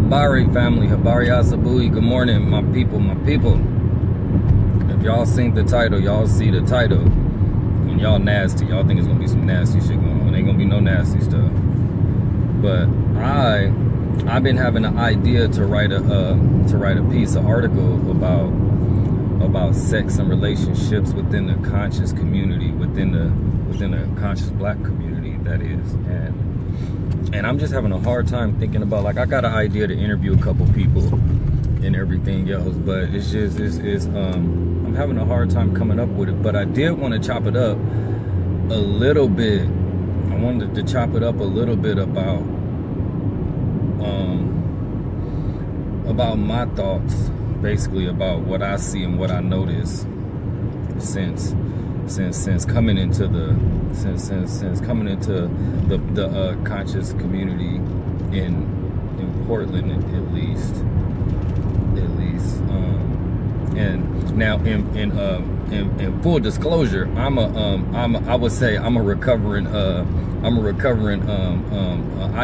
Habari family, Habari Asabui, good morning, my people, my people. If y'all seen the title, y'all see the title, and y'all nasty, y'all think it's gonna be some nasty shit going on. Ain't gonna be no nasty stuff. But I've been having an idea to write a piece, an article about sex and relationships within the conscious community, within the conscious black community, that is. And I'm just having a hard time thinking about, like, I got an idea to interview a couple people and everything else, but it's just I'm having a hard time coming up with it. But I did want to chop it up a little bit. I wanted to chop it up a little bit about my thoughts, basically, about what I see and what I notice since coming into the conscious community in Portland, at least. And now in full disclosure, I would say I'm a recovering I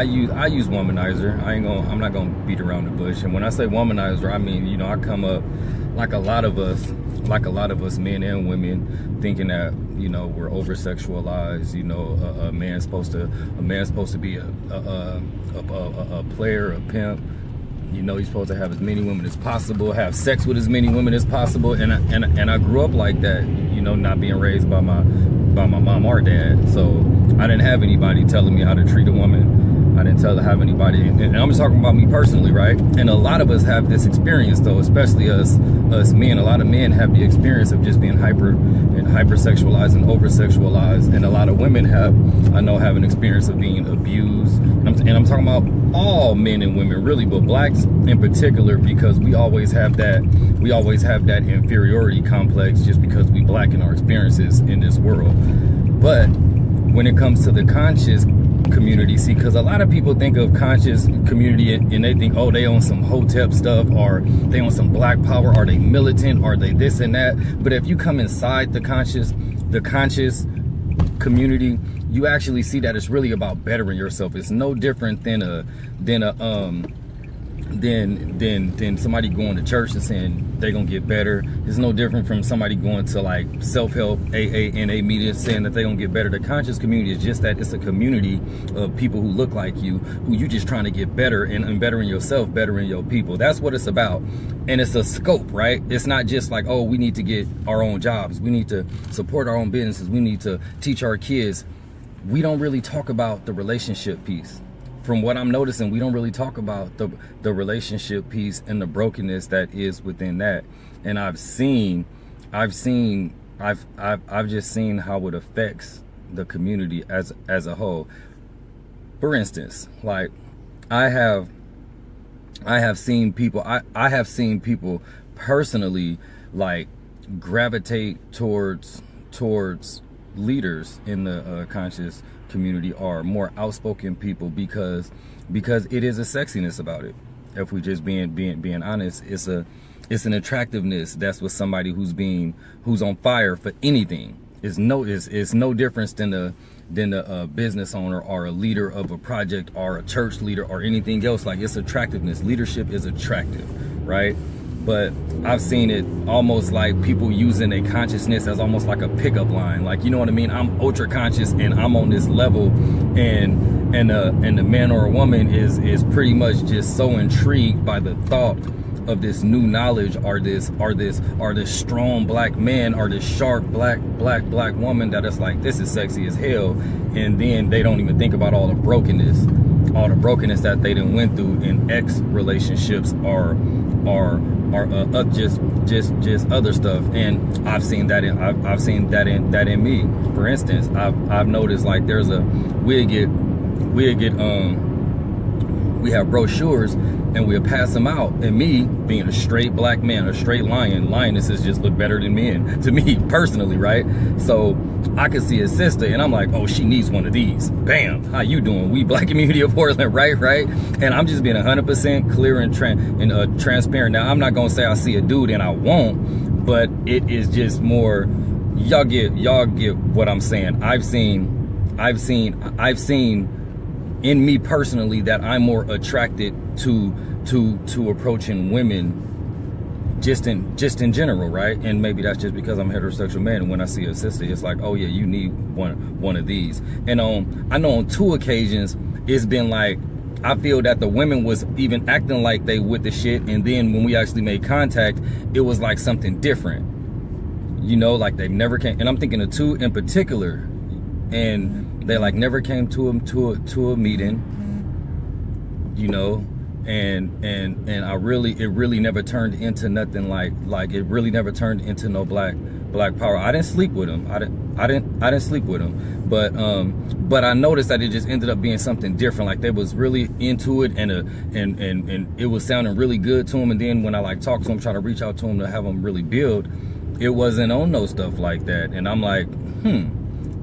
use womanizer. I'm not gonna beat around the bush. And when I say womanizer, I mean, you know, I come up like a lot of us men and women, thinking that, you know, we're over sexualized. You know, a man's supposed to be a player, a pimp. You know, he's supposed to have as many women as possible, have sex with as many women as possible. And I grew up like that, you know, not being raised by my mom or dad. So I didn't have anybody telling me how to treat a woman. I didn't have anybody, and I'm just talking about me personally, right? And a lot of us have this experience, though, especially us men. A lot of men have the experience of just being hypersexualized and over-sexualized, and a lot of women have an experience of being abused. And I'm talking about all men and women, really, but blacks in particular, because we always have that inferiority complex just because we black in our experiences in this world. But when it comes to the conscious community, see, because a lot of people think of conscious community and they think, oh, they on some hotep stuff, or they on some black power, are they militant, are they this and that. But if you come inside the conscious community, you actually see that it's really about bettering yourself. It's no different than somebody going to church and saying they're gonna get better. It's no different from somebody going to like self-help AA meetings saying that they're gonna get better. The conscious community is just that. It's a community of people who look like you, who you just trying to get better and bettering yourself, bettering your people. That's what it's about. And it's a scope, right? It's not just like, oh, we need to get our own jobs, we need to support our own businesses, we need to teach our kids. We don't really talk about the relationship piece. From what I'm noticing, we don't really talk about the relationship piece and the brokenness that is within that. And I've just seen how it affects the community as a whole. For instance, like I have seen people personally, like, gravitate towards leaders in the conscious community, are more outspoken people, because it is a sexiness about it. If we just being honest, it's an attractiveness that's with somebody who's on fire for anything. It's no difference than a business owner or a leader of a project or a church leader or anything else. Like, it's attractiveness. Leadership is attractive, right? But I've seen it almost like people using a consciousness as almost like a pickup line. Like, you know what I mean? I'm ultra conscious and I'm on this level, and the man or a woman is pretty much just so intrigued by the thought of this new knowledge, or this strong black man, or this sharp black woman, that it's like, this is sexy as hell. And then they don't even think about all the brokenness that they done went through in ex relationships, or just other stuff. And I've seen that in me. For instance, I've noticed, like, we have brochures and we'll pass them out, and me being a straight black man, a straight lionesses just look better than men to me personally, right? So I could see his sister and I'm like, oh, she needs one of these. Bam, how you doing? We black community of Portland, right? And I'm just being 100% clear and transparent. Now, I'm not gonna say I see a dude and I won't, but it is just more, y'all get what I'm saying. I've seen in me personally that I'm more attracted to to approaching women just in general, right? And maybe that's just because I'm a heterosexual man, and when I see a sister, it's like, oh yeah, you need one of these. And I know on 2 occasions it's been like, I feel that the women was even acting like they with the shit, and then when we actually made contact, it was like something different, you know, like they never came. And I'm thinking of 2 in particular, and they like never came to a meeting, you know. And it really never turned into nothing like it really never turned into no black power. I didn't sleep with him. I didn't sleep with him. But I noticed that it just ended up being something different. Like they was really into it, and it was sounding really good to him. And then when I like talked to him, try to reach out to him to have him really build, it wasn't on no stuff like that. And I'm like,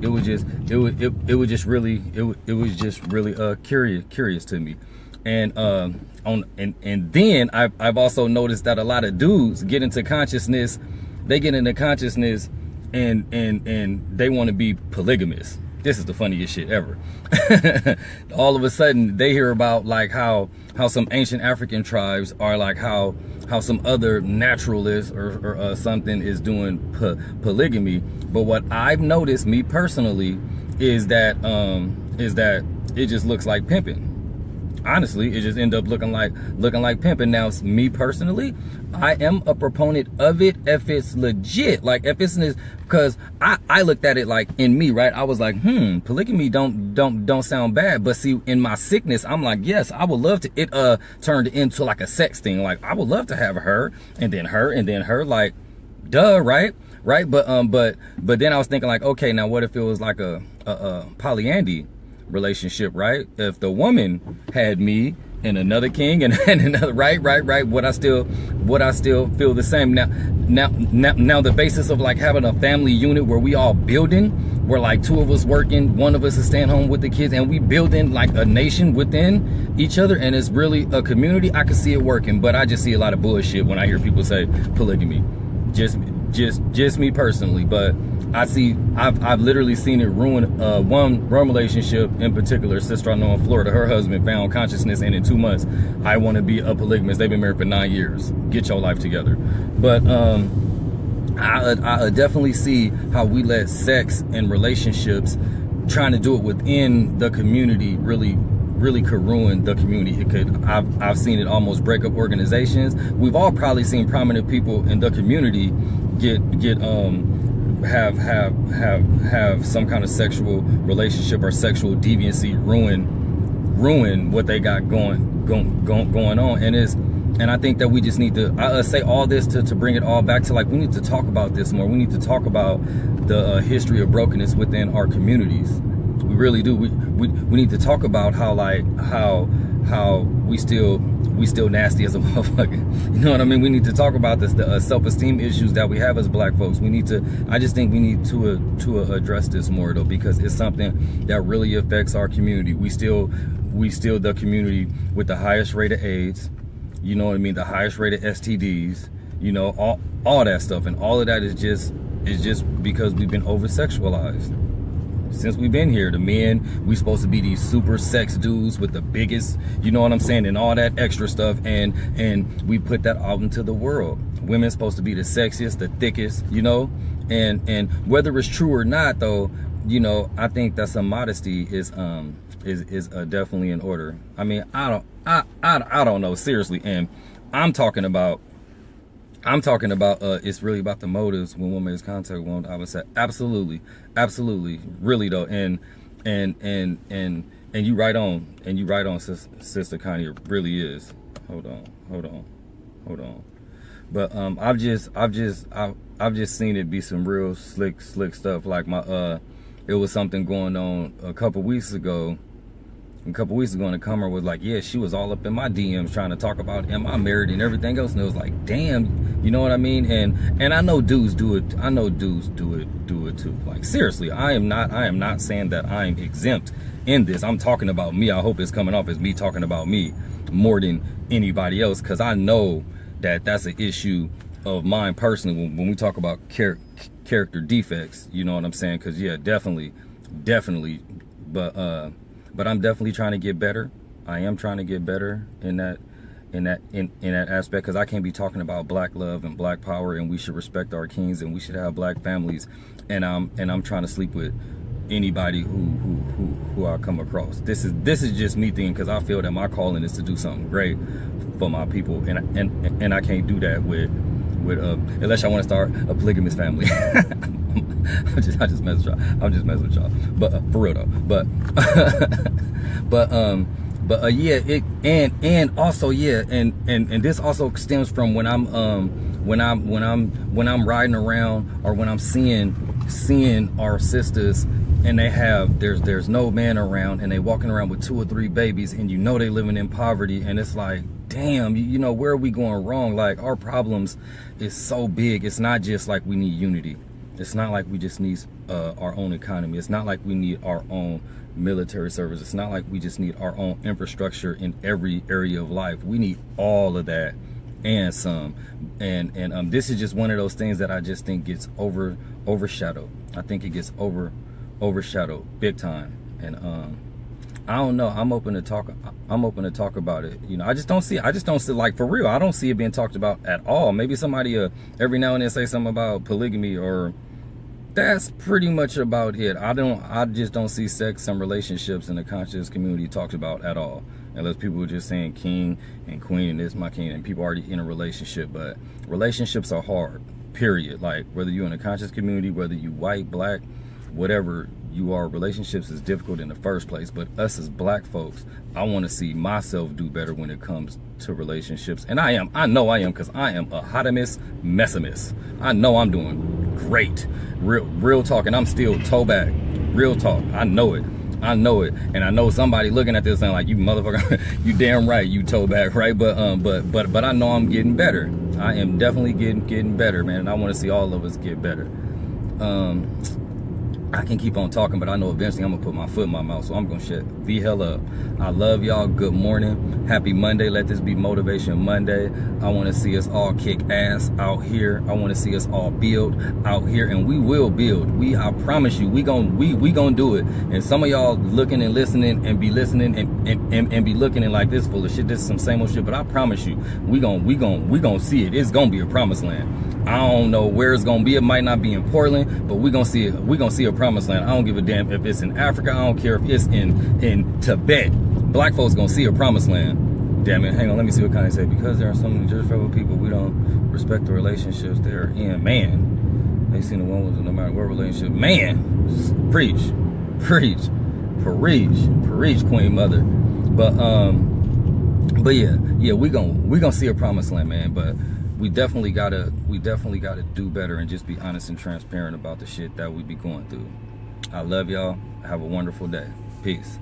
it was just really curious to me. And then I've also noticed that a lot of dudes get into consciousness. They get into consciousness and they want to be polygamous. This is the funniest shit ever. All of a sudden they hear about like how some ancient African tribes are, like how some other naturalist or something is doing polygamy. But what I've noticed, me personally, is that it just looks like pimping. Honestly, it just end up looking like pimping. Now, me personally, I am a proponent of it if it's legit. Like if it's because I looked at it like in me, right? I was like, polygamy don't sound bad. But see, in my sickness, I'm like, yes, I would love to. It turned into like a sex thing. Like I would love to have her and then her and then her. Like, duh, right? But then I was thinking like, okay, now what if it was like a polyandry relationship, right? If the woman had me and another king and another, right, would I still feel the same? Now the basis of like having a family unit where we all building, where like 2 of us working, 1 of us is staying home with the kids, and we building like a nation within each other, and it's really a community. I can see it working, but I just see a lot of bullshit when I hear people say polygamy. Just me personally, but I've literally seen it ruin one relationship in particular. A sister I know in Florida, her husband found consciousness, and in 2 months, I want to be a polygamist. They've been married for 9 years. Get your life together. But I definitely see how we let sex and relationships, trying to do it within the community, really could ruin the community. It could. I've seen it almost break up organizations. We've all probably seen prominent people in the community have some kind of sexual relationship or sexual deviancy ruin what they got going on. And I think that we just need to say all this to bring it all back to like, we need to talk about this more. We need to talk about the history of brokenness within our communities. We really do. We need to talk about how we still nasty as a motherfucker. You know what I mean? We need to talk about this, the self-esteem issues that we have as black folks. I just think we need to address this more though, because it's something that really affects our community. We still the community with the highest rate of AIDS, you know what I mean? The highest rate of STDs, you know, all that stuff. And all of that is just because we've been over-sexualized. Since we've been here, the men, we supposed to be these super sex dudes with the biggest, you know what I'm saying, and all that extra stuff, and we put that out into the world. Women's supposed to be the sexiest, the thickest, you know, and whether it's true or not, though, you know, I think that some modesty is definitely in order. I mean, I don't know, seriously, and I'm talking about it's really about the motives when one makes contact with one. I would say absolutely, really though, and you right on, Sister Connie. It really is. Hold on. But I've just seen it be some real slick stuff. Like it was something going on a couple weeks ago. And the comer was like, yeah, she was all up in my DMs trying to talk about, am I married and everything else. And it was like, damn, you know what I mean? And I know dudes do it. I know dudes do it too. Like, seriously, I am not saying that I'm exempt in this. I'm talking about me. I hope it's coming off as me talking about me more than anybody else, because I know that that's an issue of mine personally when we talk about character defects. You know what I'm saying? Because yeah, definitely, but I'm definitely trying to get better. I am trying to get better in in that aspect, because I can't be talking about black love and black power and we should respect our kings and we should have black families, and I'm trying to sleep with anybody who I come across. This is just me thinking, because I feel that my calling is to do something great for my people, and I can't do that with unless I want to start a polygamous family. I just mess with y'all. I'm just messing with y'all. But for real though. But yeah, it and also yeah, and this also stems from when I'm riding around, or when I'm seeing our sisters, and there's no man around, and they walking around with 2 or 3 babies, and you know they living in poverty, and it's like, damn, you know, where are we going wrong? Like, our problems is so big. It's not just like we need unity. It's not like we just need our own economy. It's not like we need our own military service. It's not like we just need our own infrastructure in every area of life. We need all of that and some. And this is just one of those things that I just think gets overshadowed. I think it gets overshadowed big time. And I don't know. I'm open to talk about it. You know, I just don't see like, for real, I don't see it being talked about at all. Maybe somebody every now and then say something about polygamy, or that's pretty much about it. I just don't see sex and relationships in the conscious community talked about at all, unless people are just saying king and queen and this is my king, and people already in a relationship. But relationships are hard, period. Like, whether you're in a conscious community, whether you white, black, whatever you are, relationships is difficult in the first place. But us as black folks, I want to see myself do better when it comes to relationships. And I know I am, because I am a hotamus messimus. I know I'm doing great. Real talk, and I'm still toe back. Real talk. I know it. And I know somebody looking at this and like, you motherfucker, you damn right, you toe back, right? But I know I'm getting better. I am definitely getting better, man. And I want to see all of us get better. I can keep on talking, but I know eventually I'm gonna put my foot in my mouth, so I'm gonna shut the hell up. I love y'all. Good morning. Happy Monday. Let this be Motivation Monday. I want to see us all kick ass out here. I want to see us all build out here, and we will build. I promise you, we gonna do it. And some of y'all looking and listening and be listening and be looking and like, this full of shit. This is some same old shit. But I promise you, we gonna see it. It's gonna be a promised land. I don't know where it's gonna be. It might not be in Portland, but we gonna see it. We gonna see a promised land. I don't give a damn if it's in Africa. I don't care if it's in Tibet. Black folks gonna see a promised land. Damn it. Hang on, let me see what Kanye say. Because there are so many judgmental people, we don't respect the relationships they're in. Man, they seen the one with no matter what relationship. Man, preach, Queen Mother. But yeah, we gonna see a promised land, man. But we definitely gotta do better and just be honest and transparent about the shit that we be going through. I love y'all. Have a wonderful day. Peace.